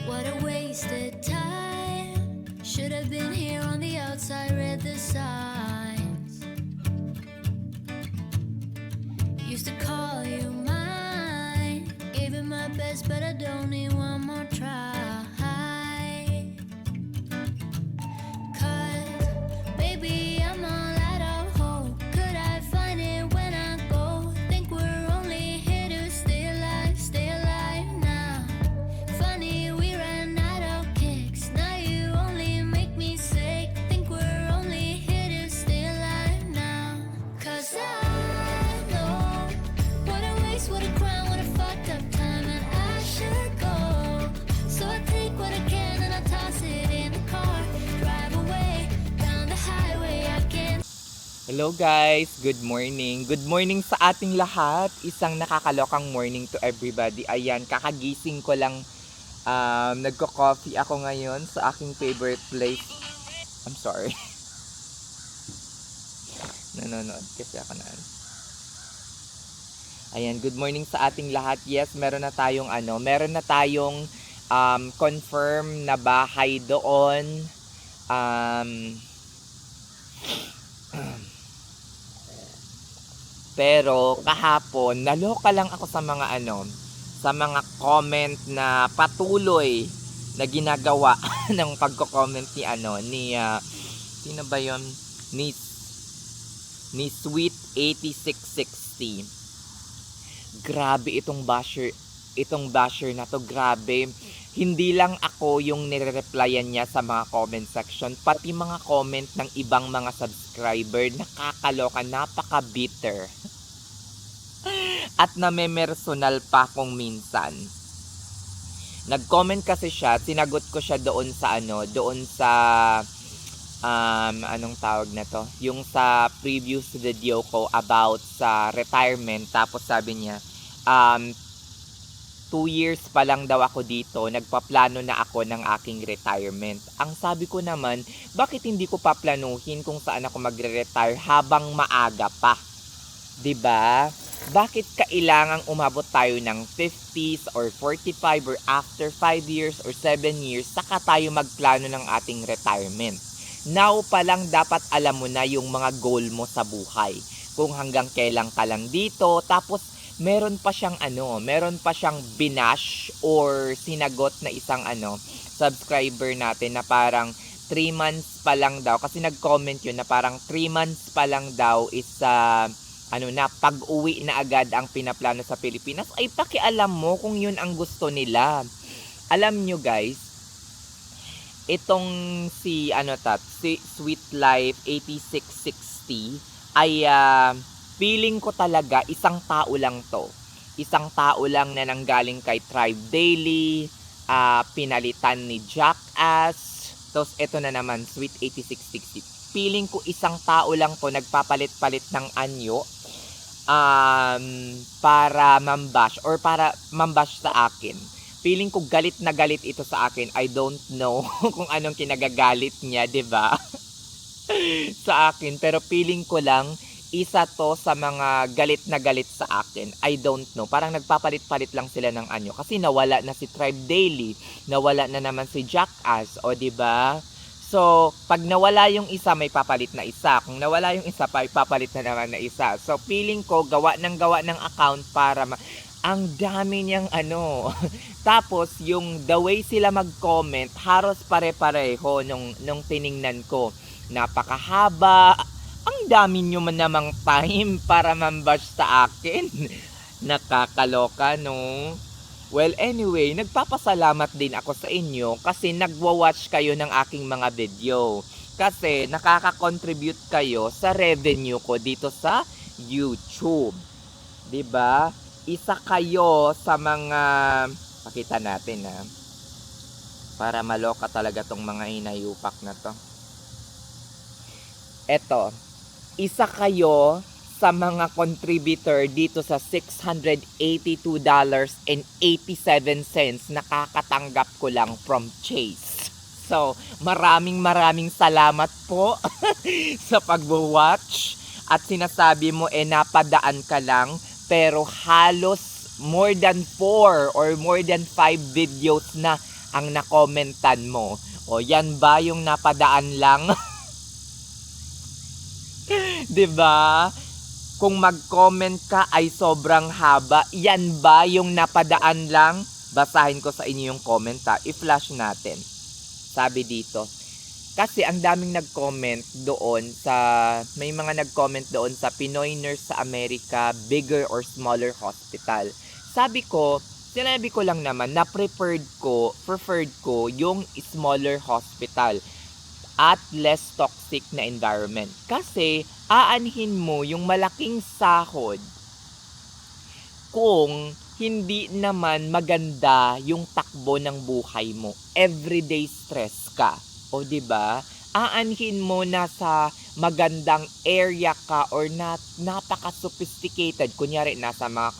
What a wasted time. Should have been here on the outside, read the signs. Used to call you mine. Gave it my best, but I don't need one more try. Cause, baby, I'm all out of hope. Could I find it when I go? Think we're only here to stay alive now. Funny, we ran out of kicks. Now you only make me sick. Think we're only here to stay alive now. Cause I know what a waste, what a crime, what a fucked up time, and I should go. So I take what I can and I toss it in the car. Drive away down the highway I can. Hello guys, good morning. Good morning sa ating lahat. Isang nakakalokang morning to everybody. Ayan, kakagising ko lang. Nagko-coffee ako ngayon sa aking favorite place. I'm sorry. Nanonood kasi ako na. Ayan, good morning sa ating lahat. Yes, meron na tayong confirm na bahay doon. Pero kahapon, naloka lang ako sa mga comment na patuloy na ginagawa ng pagko-comment sino ba 'yon? Ni Sweet 8660. Grabe itong basher na to, grabe. Hindi lang ako yung nire-replyan niya sa mga comment section, pati mga comment ng ibang mga subscriber, nakakaloka, napaka-bitter. At namemersonal pa kung minsan. Nag-comment kasi siya, sinagot ko siya doon sa anong tawag na to? Yung sa previous video ko about sa retirement, tapos sabi niya, 2 years pa lang daw ako dito, nagpaplano na ako ng aking retirement. Ang sabi ko naman, bakit hindi ko paplanuhin kung saan ako magre-retire habang maaga pa? 'Di ba? Bakit kailangang umabot tayo ng 50s or 45 or after 5 years or 7 years saka tayo magplano ng ating retirement? Now pa lang dapat alam mo na yung mga goal mo sa buhay. Kung hanggang kailan ka lang dito, tapos meron pa siyang binash or sinagot na isang subscriber natin na parang 3 months pa lang daw, kasi nag-comment yun na parang 3 months pa lang daw is pag-uwi na agad ang pinaplano sa Pilipinas. Ay, pakialam mo kung yun ang gusto nila. Alam nyo guys, itong si Sweet Life 8660 ay feeling ko talaga isang tao lang to. Isang tao lang na nanggaling kay Tribe Daily, pinalitan ni Jackass. Tapos ito na naman, Sweet 8660. Feeling ko isang tao lang to, nagpapalit-palit ng anyo para mambash or para mambash sa akin. Feeling ko galit na galit ito sa akin. I don't know kung anong kinagagalit niya, 'di ba? Sa akin, pero feeling ko lang isa to sa mga galit na galit sa akin. I don't know. Parang nagpapalit-palit lang sila ng anyo. Kasi nawala na si Tribe Daily. Nawala na naman si Jackass. O, diba? So, pag nawala yung isa, may papalit na isa. Kung nawala yung isa, may papalit na naman na isa. So, feeling ko, gawa ng account para ang dami niyang Tapos, yung the way sila mag-comment, halos pare-pareho nung tiningnan ko. Napakahaba. Ang dami nyo man namang time para mambash sa akin. Nakakaloka, no? Well, anyway, nagpapasalamat din ako sa inyo kasi nagwa-watch kayo ng aking mga video. Kasi nakaka-contribute kayo sa revenue ko dito sa YouTube. 'Di ba? Isa kayo sa mga pakita natin para maloka talaga tong mga hinayupak na to. Eto, isa kayo sa mga contributor dito sa $682.87 nakakatanggap ko lang from Chase. So, maraming salamat po sa pagwo-watch at sinasabi mo napadaan ka lang pero halos more than 4 or more than 5 videos na ang nakomentan mo. O yan ba yung napadaan lang? 'Di ba? Kung mag-comment ka ay sobrang haba, yan ba yung napadaan lang? Basahin ko sa inyo yung comment ha. I-flash natin. Sabi dito, kasi ang daming nag-comment doon sa, may mga nag-comment doon sa Pinoy Nurse sa Amerika, bigger or smaller hospital. Sinabi ko lang naman na preferred ko yung smaller hospital at less toxic na environment. Kasi aanhin mo yung malaking sahod kung hindi naman maganda yung takbo ng buhay mo. Everyday stress ka. O 'di ba? Aanhin mo na sa magandang area ka or napaka-sophisticated. Kunyari nasa mga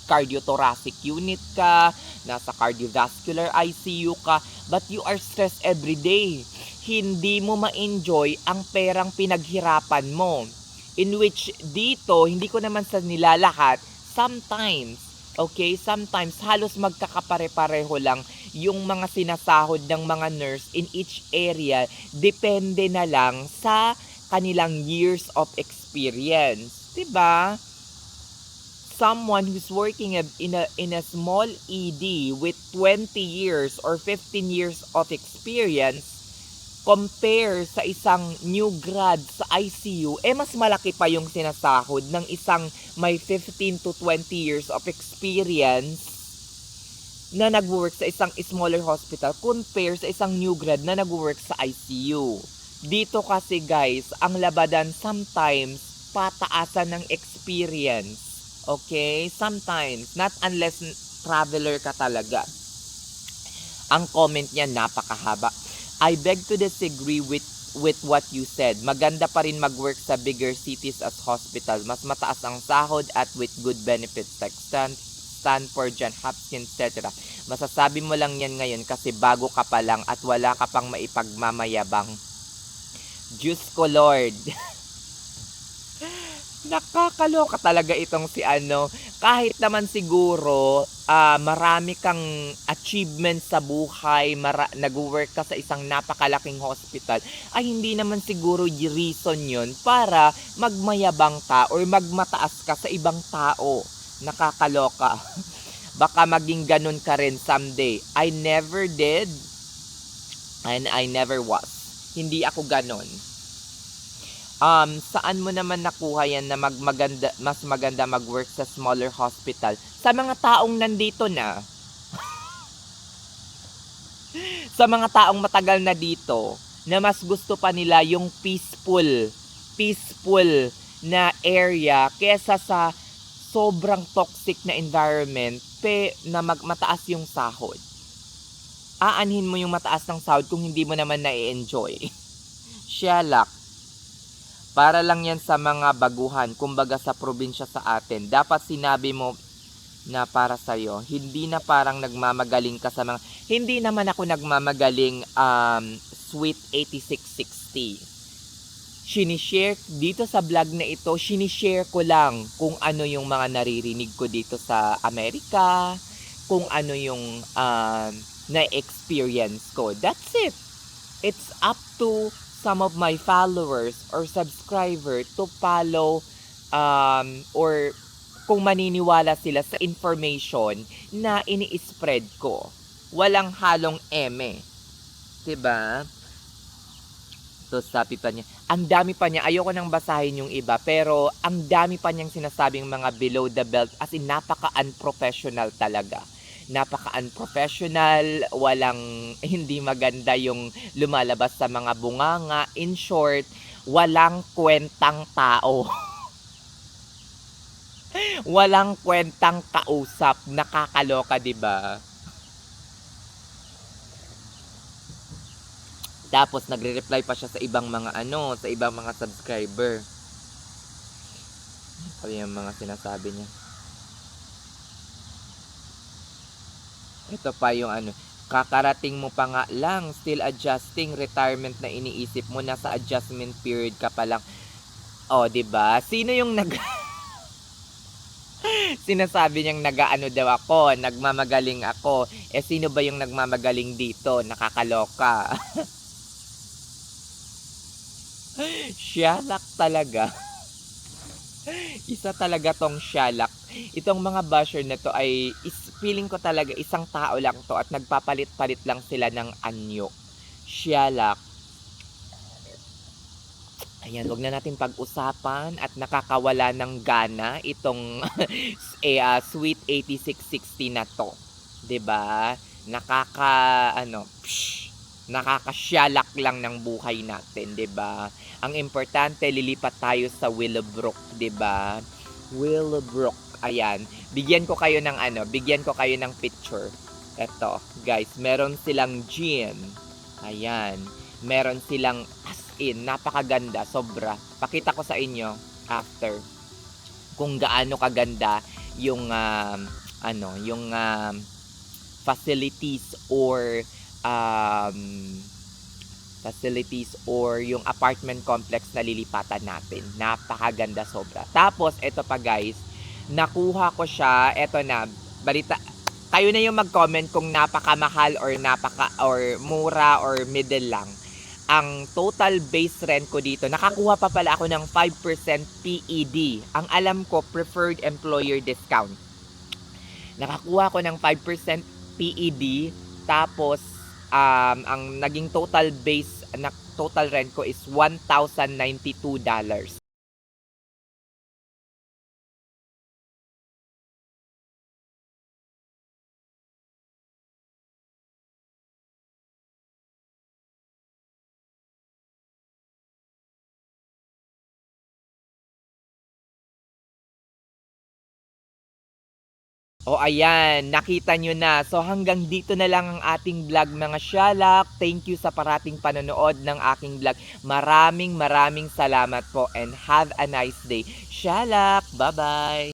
cardiothoracic unit ka, nasa cardiovascular ICU ka, but you are stressed every day. Hindi mo ma-enjoy ang perang pinaghirapan mo. In which dito, hindi ko naman sa nilalahat, sometimes halos magkakapare-pareho lang yung mga sinasahod ng mga nurse in each area. Depende na lang sa kanilang years of experience. Diba? Someone who's working in a small ED with 20 years or 15 years of experience compare sa isang new grad sa ICU, mas malaki pa yung sinasahod ng isang may 15 to 20 years of experience na nag-work sa isang smaller hospital compare sa isang new grad na nag-work sa ICU. Dito kasi guys, ang labadan sometimes pataasan ng experience. Okay? Sometimes, not unless traveler ka talaga. Ang comment niya napakahaba. I beg to disagree with what you said. Maganda pa rin mag-work sa bigger cities as hospital. Mas mataas ang sahod at with good benefits like Stanford, Johns Hopkins, etc. Masasabi mo lang yan ngayon kasi bago ka pa lang at wala ka pang maipagmamayabang. Diyos ko Lord. Nakakaloka talaga itong si ano. Kahit naman siguro marami kang achievements sa buhay, nag-work ka sa isang napakalaking hospital, ay hindi naman siguro reason yun para magmayabang ka or magmataas ka sa ibang tao. Nakakaloka. Baka maging ganun ka rin someday. I never did and I never was. Hindi ako ganun. Saan mo naman nakuha yan na mas maganda mag-work sa smaller hospital? Sa mga taong nandito na. Sa mga taong matagal na dito, na mas gusto pa nila yung peaceful na area kesa sa sobrang toxic na environment na mataas yung sahod. Aanhin mo yung mataas ng sahod kung hindi mo naman na-enjoy. Shalak. Para lang yan sa mga baguhan, kumbaga sa probinsya sa atin. Dapat sinabi mo na para sa'yo, hindi na parang nagmamagaling ka sa mga, hindi naman ako nagmamagaling sweet 8660. Sinishare, dito sa vlog na ito, sinishare ko lang kung ano yung mga naririnig ko dito sa Amerika, kung ano yung na-experience ko. That's it. It's up to some of my followers or subscriber to follow or kung maniniwala sila sa information na ini-spread ko. Walang halong eme. Diba? So, sabi pa niya, ang dami pa niya, ayoko nang basahin yung iba, pero ang dami pa niyang sinasabing mga below the belt, as in napaka-unprofessional talaga. Napaka-unprofessional, hindi maganda yung lumalabas sa mga bunganga. In short, walang kwentang tao. Walang kwentang kausap. Nakakaloka, diba? Tapos nagre-reply pa siya sa ibang mga sa ibang mga subscriber. Ano yung mga sinasabi niya? Ito pa yung kakarating mo pa nga lang, still adjusting, retirement na iniisip mo, nasa adjustment period ka pa lang. O, 'di ba? Sinasabi niyang nag-aano daw ako, nagmamagaling ako. Eh, sino ba yung nagmamagaling dito? Nakakaloka. Siyalak talaga. Isa talaga tong siyalak. Itong mga basher na to ay feeling ko talaga isang tao lang to at nagpapalit-palit lang sila ng anyo. Siyalak. Ayan, wag na natin pag-usapan at nakakawala ng gana itong Sweet 8660 na to. 'Di ba? Nakakasyalak lang ng buhay natin, 'di ba? Ang importante lilipat tayo sa Willowbrook, 'di ba? Willowbrook. Ayan, bigyan ko kayo ng picture. Eto, guys, meron silang gin. Ayan, meron silang napakaganda, sobra. Pakita ko sa inyo after kung gaano kaganda yung facilities um, yung apartment complex na lilipatan natin. Napakaganda sobra. Tapos eto pa guys, nakuha ko siya, eto na, balita, kayo na yung mag-comment kung napakamahal or mura or middle lang. Ang total base rent ko dito, nakakuha pa pala ako ng 5% PED. Ang alam ko, preferred employer discount. Nakakuha ko ng 5% PED, tapos ang naging total rent ko is $1,092. O ayan, nakita nyo na. So hanggang dito na lang ang ating vlog mga siyalak. Thank you sa parating panonood ng aking vlog. Maraming salamat po and have a nice day. Siyalak, bye-bye!